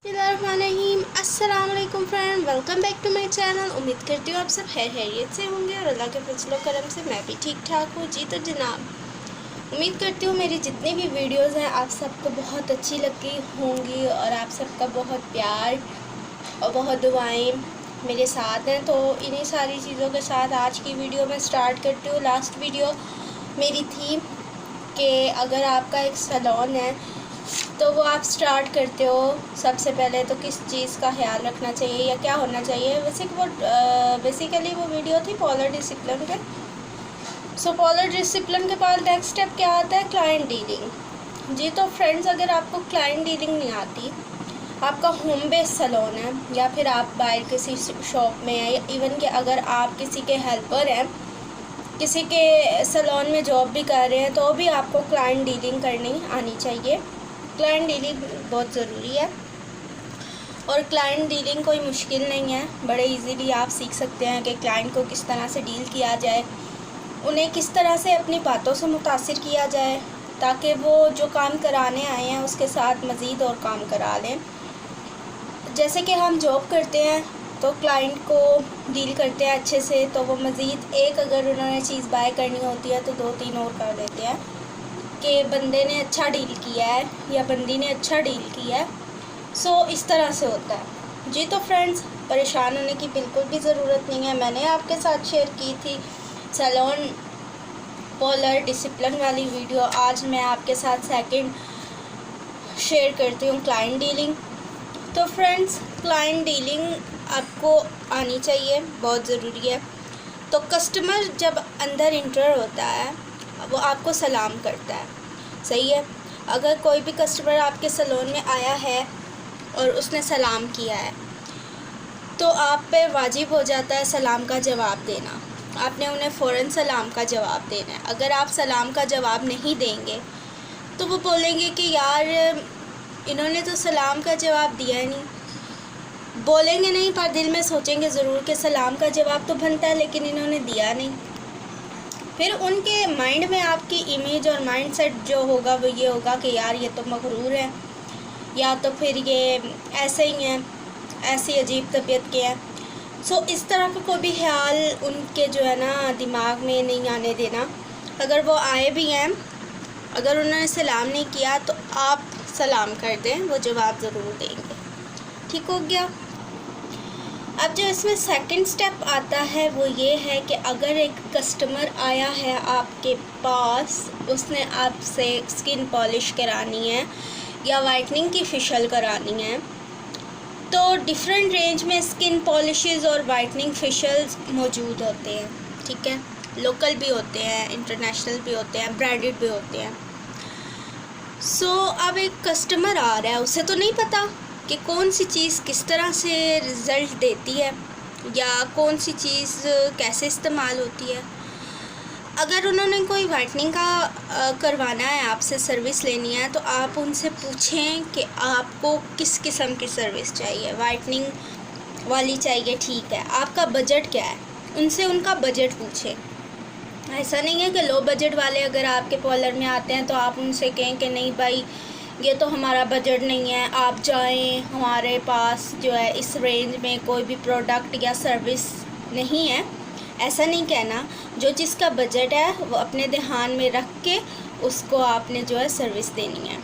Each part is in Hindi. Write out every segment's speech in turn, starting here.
बिस्मिल्लाहिर्रहमानिर्रहीम। अस्सलाम वालेकुम friend, welcome back to my channel. उम्मीद करती हूँ आप सब खैरियत से होंगे और अल्लाह के फजल करम से मैं भी ठीक ठाक हूँ जी। तो जनाब, उम्मीद करती हूँ मेरी जितनी भी वीडियोस हैं आप सबको बहुत अच्छी लगी होंगी और आप सबका बहुत प्यार और बहुत दुआएं मेरे साथ हैं। तो इन्हीं सारी चीज़ों के साथ आज की वीडियो मैं स्टार्ट करती हूँ। लास्ट वीडियो मेरी थी कि अगर आपका एक सैलून है तो वो आप स्टार्ट करते हो, सबसे पहले तो किस चीज़ का ख्याल रखना चाहिए या क्या होना चाहिए। बेसिकली वो वीडियो थी पॉलर डिसिप्लिन पे। सो पॉलर डिसिप्लिन के बाद नेक्स्ट स्टेप क्या आता है? क्लाइंट डीलिंग जी। तो फ्रेंड्स, अगर आपको क्लाइंट डीलिंग नहीं आती, आपका होम बेस्ड सैलून है या फिर आप बाहर किसी शॉप में हैं या इवन कि अगर आप किसी के हेल्पर हैं, किसी के सैलून में जॉब भी कर रहे हैं, तो भी आपको क्लाइंट डीलिंग करनी आनी चाहिए। क्लाइंट डीलिंग बहुत ज़रूरी है और क्लाइंट डीलिंग कोई मुश्किल नहीं है। बड़े इजीली आप सीख सकते हैं कि क्लाइंट को किस तरह से डील किया जाए, उन्हें किस तरह से अपनी बातों से मुतासिर किया जाए ताकि वो जो काम कराने आए हैं उसके साथ मज़ीद और काम करा लें। जैसे कि हम जॉब करते हैं तो क्लाइंट को डील करते हैं अच्छे से, तो वो मज़ीद एक अगर उन्होंने चीज़ बाय करनी होती है तो 2-3 और कर देते हैं कि बंदे ने अच्छा डील किया है या बंदी ने अच्छा डील किया है। सो इस तरह से होता है जी। तो फ्रेंड्स, परेशान होने की बिल्कुल भी ज़रूरत नहीं है। मैंने आपके साथ शेयर की थी सैलून पॉलर डिसिप्लिन वाली वीडियो। आज मैं आपके साथ सेकंड शेयर करती हूँ, क्लाइंट डीलिंग। तो फ्रेंड्स, क्लाइंट डीलिंग आपको आनी चाहिए, बहुत ज़रूरी है। तो कस्टमर जब अंदर इंटर होता है वो आपको सलाम करता है, सही है। अगर कोई भी कस्टमर आपके सैलून में आया है और उसने सलाम किया है तो आप पे वाजिब हो जाता है सलाम का जवाब देना। आपने उन्हें फ़ौरन सलाम का जवाब देना है। अगर आप सलाम का जवाब नहीं देंगे तो वो बोलेंगे कि यार इन्होंने तो सलाम का जवाब दिया ही नहीं। बोलेंगे नहीं पर दिल में सोचेंगे ज़रूर कि सलाम का जवाब तो बनता है लेकिन इन्होंने दिया नहीं। फिर उनके माइंड में आपकी इमेज और माइंडसेट जो होगा वो ये होगा कि यार ये तो मगरूर है या तो फिर ये ऐसे ही हैं, ऐसी अजीब तबीयत के हैं। सो इस तरह का कोई भी ख्याल उनके जो है ना दिमाग में नहीं आने देना। अगर वो आए भी हैं, अगर उन्होंने सलाम नहीं किया तो आप सलाम कर दें, वो जवाब ज़रूर देंगे। ठीक हो गया। अब जो इसमें सेकंड स्टेप आता है वो ये है कि अगर एक कस्टमर आया है आपके पास, उसने आपसे स्किन पॉलिश करानी है या वाइटनिंग की फेशियल करानी है, तो डिफरेंट रेंज में स्किन पॉलिशेस और वाइटनिंग फेशियल्स मौजूद होते हैं। ठीक है, लोकल भी होते हैं, इंटरनेशनल भी होते हैं, ब्रांडेड भी होते हैं। सो अब एक कस्टमर आ रहा है, उसे तो नहीं पता कि कौन सी चीज़ किस तरह से रिज़ल्ट देती है या कौन सी चीज़ कैसे इस्तेमाल होती है। अगर उन्होंने कोई वाइटनिंग का करवाना है, आपसे सर्विस लेनी है, तो आप उनसे पूछें कि आपको किस किस्म की सर्विस चाहिए। वाइटनिंग वाली चाहिए, ठीक है, आपका बजट क्या है, उनसे उनका बजट पूछें। ऐसा नहीं है कि लो बजट वाले अगर आपके पार्लर में आते हैं तो आप उनसे कहें कि नहीं भाई ये तो हमारा बजट नहीं है, आप जाएं, हमारे पास जो है इस रेंज में कोई भी प्रोडक्ट या सर्विस नहीं है। ऐसा नहीं कहना। जो जिसका बजट है वो अपने ध्यान में रख के उसको आपने जो है सर्विस देनी है।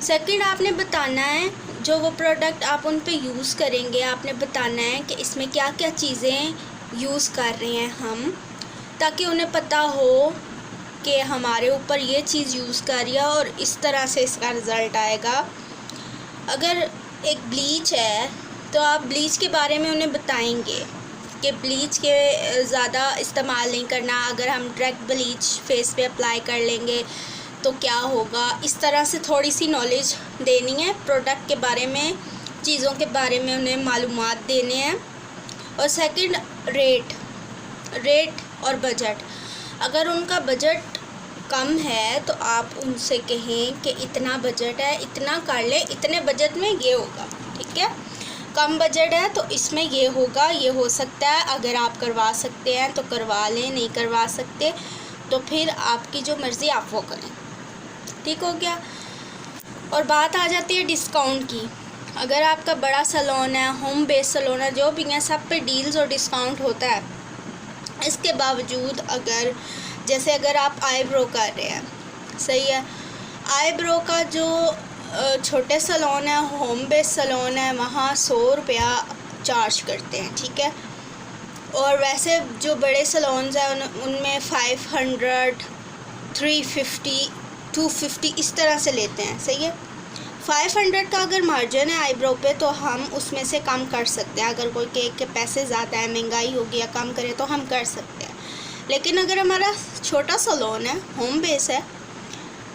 सेकंड, आपने बताना है जो वो प्रोडक्ट आप उन पे यूज़ करेंगे, आपने बताना है कि इसमें क्या क्या चीज़ें यूज़ कर रहे हैं हम, ताकि उन्हें पता हो कि हमारे ऊपर ये चीज़ यूज़ करिए और इस तरह से इसका रिज़ल्ट आएगा। अगर एक ब्लीच है तो आप ब्लीच के बारे में उन्हें बताएंगे कि ब्लीच के ज़्यादा इस्तेमाल नहीं करना, अगर हम डायरेक्ट ब्लीच फेस पे अप्लाई कर लेंगे तो क्या होगा। इस तरह से थोड़ी सी नॉलेज देनी है प्रोडक्ट के बारे में, चीज़ों के बारे में उन्हें मालूमात देने हैं। और सेकंड, रेट और बजट। अगर उनका बजट कम है तो आप उनसे कहें कि इतना बजट है, इतना कर ले, इतने बजट में ये होगा। ठीक है, कम बजट है तो इसमें ये होगा, ये हो सकता है, अगर आप करवा सकते हैं तो करवा लें, नहीं करवा सकते तो फिर आपकी जो मर्ज़ी आप वो करें। ठीक हो गया। और बात आ जाती है डिस्काउंट की। अगर आपका बड़ा सैलून है, होम बेस्ड सैलून है, जो भी है, सब पे डील्स और डिस्काउंट होता है। इसके बावजूद अगर आप आईब्रो कर रहे हैं, सही है, आईब्रो का जो छोटे सैलून है, होम बेस्ड सैलून है, वहाँ 100 रुपया चार्ज करते हैं, ठीक है। और वैसे जो बड़े सैलून्स हैं उनमें 500, 350, 250 इस तरह से लेते हैं, सही है। 500 का अगर मार्जिन है आईब्रो पे तो हम उसमें से कम कर सकते हैं। अगर कोई केक के पैसे ज़्यादा है, महंगाई होगी या कम करे तो हम कर सकते हैं। लेकिन अगर हमारा छोटा सैलून है, होम बेस है,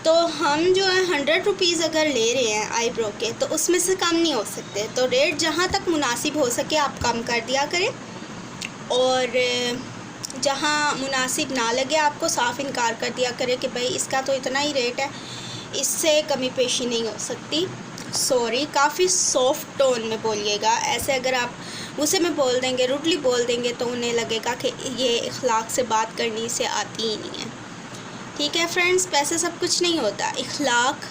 तो हम जो है 100 रुपीज़ अगर ले रहे हैं आईब्रो के, तो उसमें से कम नहीं हो सकते। तो रेट जहाँ तक मुनासिब हो सके आप कम कर दिया करें, और जहाँ मुनासिब ना लगे आपको साफ़ इनकार कर दिया करें कि भाई इसका तो इतना ही रेट है, इससे कमी पेशी नहीं हो सकती। सॉरी, काफ़ी सॉफ्ट टोन में बोलिएगा। ऐसे अगर आप गुस्से में बोल देंगे, रूडली बोल देंगे, तो उन्हें लगेगा कि ये इखलाक से बात करनी से आती ही नहीं है, ठीक है फ्रेंड्स। पैसे सब कुछ नहीं होता, इखलाक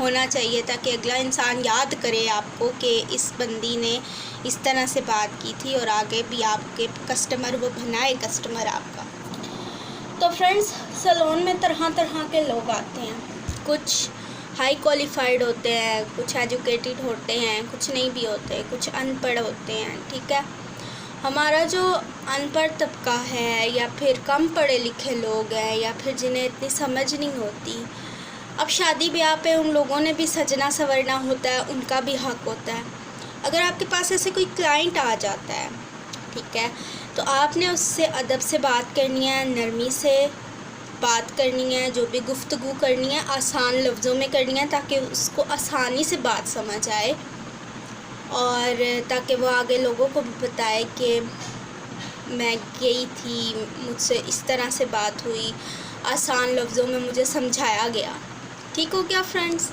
होना चाहिए ताकि अगला इंसान याद करे आपको कि इस बंदी ने इस तरह से बात की थी, और आगे भी आपके कस्टमर वो बनाए कस्टमर आपका। तो फ्रेंड्स, सैलून में तरह तरह के लोग आते हैं। कुछ हाई क्वालिफाइड होते हैं, कुछ एजुकेटेड होते हैं, कुछ नहीं भी होते, कुछ अनपढ़ होते हैं, ठीक है। हमारा जो अनपढ़ तबका है, या फिर कम पढ़े लिखे लोग हैं, या फिर जिन्हें इतनी समझ नहीं होती, अब शादी ब्याह पे उन लोगों ने भी सजना संवरना होता है, उनका भी हक होता है। अगर आपके पास ऐसे कोई क्लाइंट आ जाता है, ठीक है, तो आपने उससे अदब से बात करनी है, नरमी से बात करनी है, जो भी गुफ्तगू करनी है आसान लफ्ज़ों में करनी है, ताकि उसको आसानी से बात समझ आए, और ताकि वो आगे लोगों को भी बताए कि मैं गई थी, मुझसे इस तरह से बात हुई, आसान लफ्ज़ों में मुझे समझाया गया। ठीक हो गया फ्रेंड्स।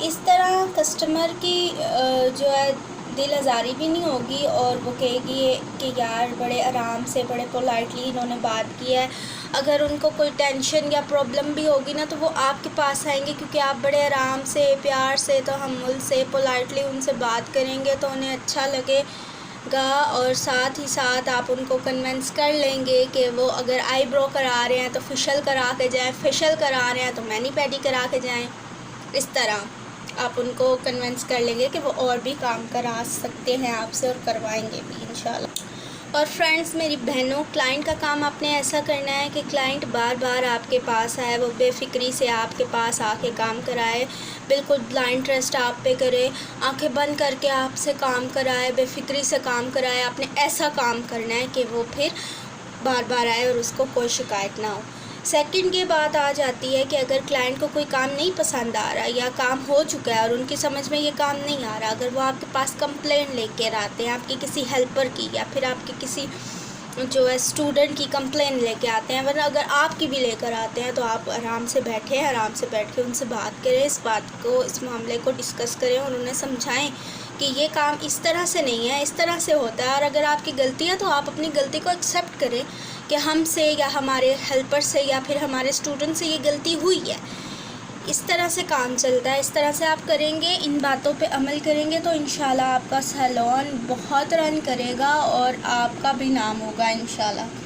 इस तरह कस्टमर की जो है दिल आज़ारी भी नहीं होगी, और वो कहेगी कि यार बड़े आराम से, बड़े पोलाइटली इन्होंने बात की है। अगर उनको कोई टेंशन या प्रॉब्लम भी होगी ना, तो वो आपके पास आएंगे, क्योंकि आप बड़े आराम से, प्यार से, तहम्मुल से, पोलाइटली उनसे बात करेंगे, तो उन्हें अच्छा लगेगा। और साथ ही साथ आप उनको कन्विंस कर लेंगे कि वो अगर आईब्रो करा रहे हैं तो फेशियल करा के जाएँ, फेशियल करा रहे हैं तो मैनी पेडी करा के जाएँ। इस तरह आप उनको कन्विंस कर लेंगे कि वो और भी काम करा सकते हैं आपसे, और करवाएंगे भी इंशाल्लाह। और फ्रेंड्स, मेरी बहनों, क्लाइंट का काम आपने ऐसा करना है कि क्लाइंट बार बार आपके पास आए, वो बेफ़िक्री से आपके पास आके काम कराए, बिल्कुल ब्लाइंड ट्रस्ट आप पे करे, आंखें बंद करके आपसे काम कराए, बेफ़िक्री से काम कराए। आपने ऐसा काम करना है कि वो फिर बार बार आए और उसको कोई शिकायत ना हो। सेकंड ये बात आ जाती है कि अगर क्लाइंट को कोई काम नहीं पसंद आ रहा, या काम हो चुका है और उनकी समझ में ये काम नहीं आ रहा, अगर वो आपके पास कंप्लेंट लेकर आते हैं, आपकी किसी हेल्पर की या फिर आपके किसी जो है स्टूडेंट की कंप्लेंट लेके आते हैं, वरना अगर आपकी भी लेकर आते हैं, तो आप आराम से बैठ के उनसे बात करें, इस बात को, इस मामले को डिस्कस करें, और उन्हें समझाएं कि ये काम इस तरह से नहीं है, इस तरह से होता है। और अगर आपकी गलती है तो आप अपनी गलती को एक्सेप्ट करें कि हमसे या हमारे हेल्पर से या फिर हमारे स्टूडेंट से ये गलती हुई है। इस तरह से काम चलता है। इस तरह से आप करेंगे, इन बातों पे अमल करेंगे, तो इंशाल्लाह आपका सैलून बहुत रन करेगा और आपका भी नाम होगा इंशाल्लाह।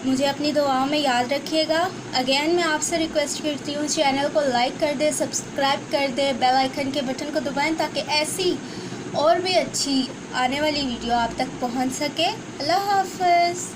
मुझे अपनी दुआओं में याद रखिएगा। अगेन मैं आपसे रिक्वेस्ट करती हूँ, चैनल को लाइक कर दे, सब्सक्राइब कर दे, बेल आइकन के बटन को दबाएं, ताकि ऐसी और भी अच्छी आने वाली वीडियो आप तक पहुँच सके। अल्लाह हाफ़िज़।